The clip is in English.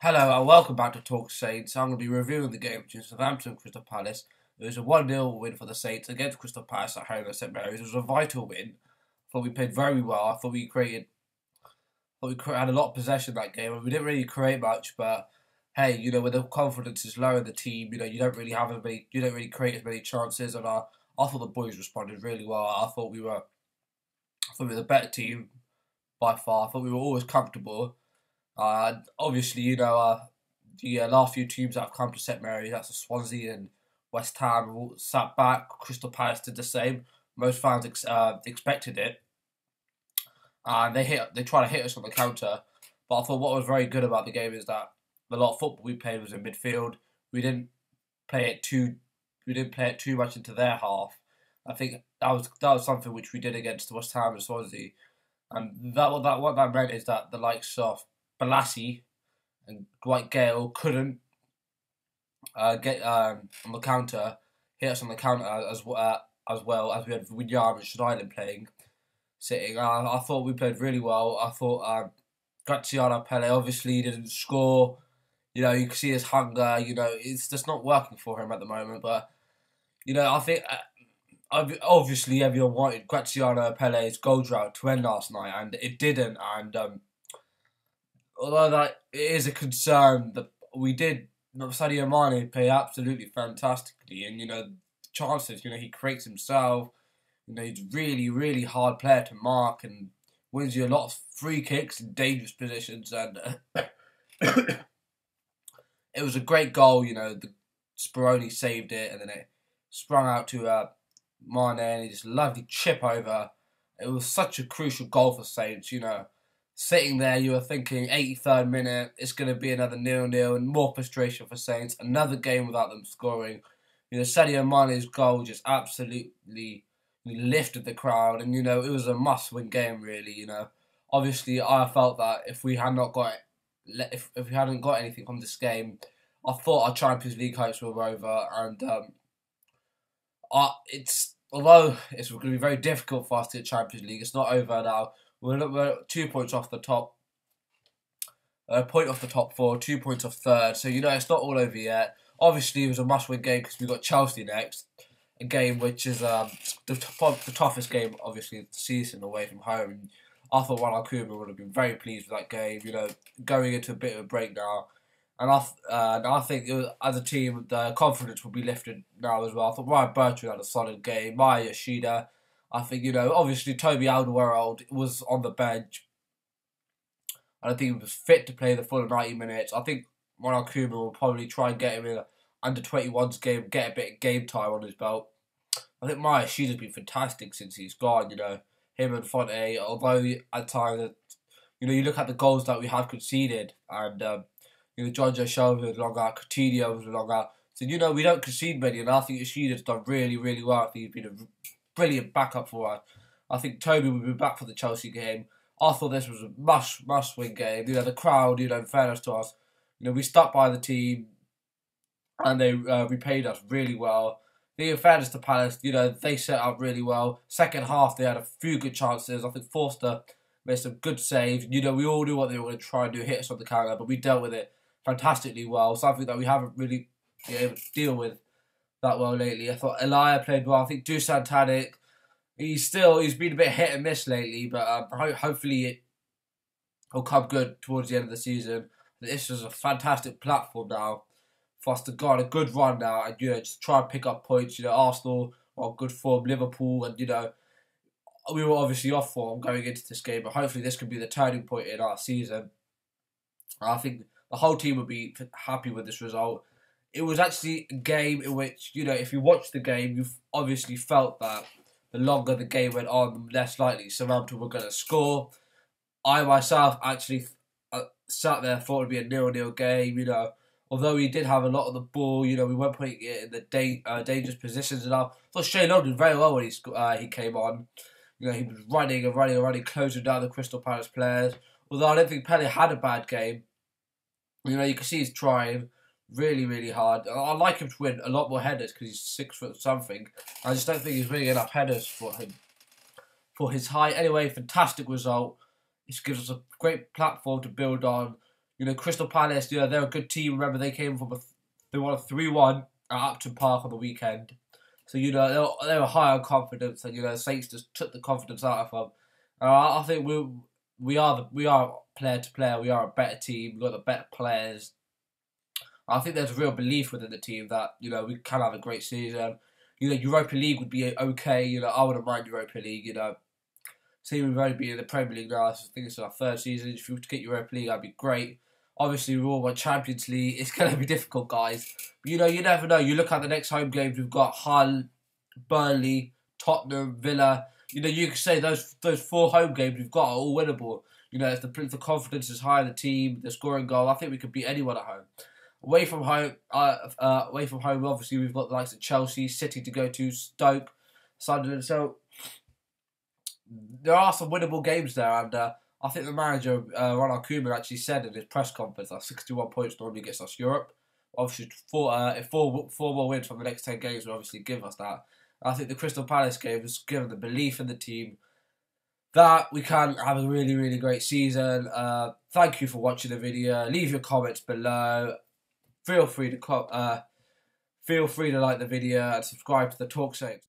Hello and welcome back to Talk Saints. I'm going to be reviewing the game between Southampton and Crystal Palace. It was a 1-0 win for the Saints against Crystal Palace at home at St Mary's. It was a vital win. I thought we played very well. I thought had a lot of possession that game, and we didn't really create much. But hey, when the confidence is low in the team, you don't really create as many chances. And I thought the boys responded really well. I thought we were the better team by far. I thought we were always comfortable. Obviously, the last few teams that have come to St Mary's, that's the Swansea and West Ham, have all sat back. Crystal Palace did the same. Most fans expected it, and they try to hit us on the counter. But I thought what was very good about the game is that a lot of football we played was in midfield. We didn't play it too much into their half. I think that was something which we did against West Ham and Swansea, and what that meant is that the likes of Balassi and Dwight Gale couldn't get on the counter, hit us on the counter as well as we had William and Schneider playing, sitting. I thought we played really well. I thought Graziano Pelle obviously didn't score. You can see his hunger. It's just not working for him at the moment. But I think obviously everyone wanted Graziano Pelle's goal drought to end last night, and it didn't. And although that it is a concern, that we did. Sadio Mane played absolutely fantastically, and chances. He creates himself. He's really, really hard player to mark and wins you a lot of free kicks in dangerous positions. And it was a great goal. The Speroni saved it, and then it sprung out to Mane, and he just lovely chip over. It was such a crucial goal for Saints. Sitting there, you were thinking 83rd minute, it's going to be another 0-0 and more frustration for Saints. Another game without them scoring. Sadio Mane's goal just absolutely lifted the crowd, and it was a must-win game. Really, obviously, I felt that if we hadn't got anything from this game, I thought our Champions League hopes were over. And although it's going to be very difficult for us to get Champions League, it's not over now. We're 2 points off the top. A point off the top four, 2 points off third. So it's not all over yet. Obviously, it was a must-win game because we got Chelsea next, a game which is the toughest game, obviously, of the season away from home. And I thought Ronald Koeman would have been very pleased with that game. Going into a bit of a break now, and I think as a team, the confidence will be lifted now as well. I thought Ryan Bertrand had a solid game. Maya Yoshida. I think, obviously Toby Alderweireld was on the bench. And I think he was fit to play the full 90 minutes. I think Ronald Koeman will probably try and get him in an under-21s game, get a bit of game time on his belt. I think Maya Yoshida's been fantastic since he's gone, Him and Fonte, although at times, you look at the goals that we have conceded. And, John Joe Shelby was long out, Coutinho was long out. So, we don't concede many. And I think Yoshida's done really, really well. I think he's been a brilliant backup for us. I think Toby will be back for the Chelsea game. I thought this was a must-win game. The crowd, in fairness to us, we stuck by the team, and they repaid us really well. In fairness to Palace, they set up really well. Second half, they had a few good chances. I think Forster made some good saves. We all knew what they were going to try and do, hit us on the counter, but we dealt with it fantastically well. Something that we haven't really been able to deal with that well lately. I thought Elia played well. I think Dusan Tariq, he's been a bit hit and miss lately, but hopefully it'll come good towards the end of the season. This is a fantastic platform now for us to go on a good run now and just try and pick up points. Arsenal are on good form, Liverpool, and we were obviously off form going into this game, but hopefully this could be the turning point in our season. I think the whole team would be happy with this result. It was actually a game in which, if you watched the game, you obviously felt that the longer the game went on, the less likely Southampton were going to score. I myself actually sat there, thought it would be a 0-0 game, Although we did have a lot of the ball, we weren't putting it in the dangerous positions enough. I thought Shane Long did very well when he came on. He was running, closing down the Crystal Palace players. Although I don't think Pele had a bad game. You can see he's trying really, really hard. I like him to win a lot more headers because he's 6 foot something. I just don't think he's winning enough headers for him, for his height. Anyway, fantastic result. This gives us a great platform to build on. You know, Crystal Palace, you know, they're a good team. Remember, they came from they won a 3-1 at Upton Park on the weekend. So, you know, they were high on confidence, and, you know, Saints just took the confidence out of them. I think we are player to player. We are a better team. We've got the better players. I think there's a real belief within the team that, you know, we can have a great season. You know, Europa League would be okay. You know, I wouldn't mind Europa League, you know. See, we've only been in the Premier League now. I think it's our third season. If we were to get Europa League, that'd be great. Obviously, we all want Champions League. It's going to be difficult, guys. But, you know, you never know. You look at the next home games. We've got Hull, Burnley, Tottenham, Villa. You know, you could say those 4 home games we've got are all winnable. You know, if the confidence is high in the team, the scoring goal, I think we could beat anyone at home. Away from home, obviously we've got the likes of Chelsea, City to go to, Stoke, Sunderland. So there are some winnable games there, and I think the manager Ronald Koeman actually said in his press conference that 61 points normally gets us Europe. Obviously, if four more wins from the next 10 games will obviously give us that. I think the Crystal Palace game has given the belief in the team that we can have a really, really great season. Thank you for watching the video. Leave your comments below. Feel free to like the video and subscribe to the Talk Saints.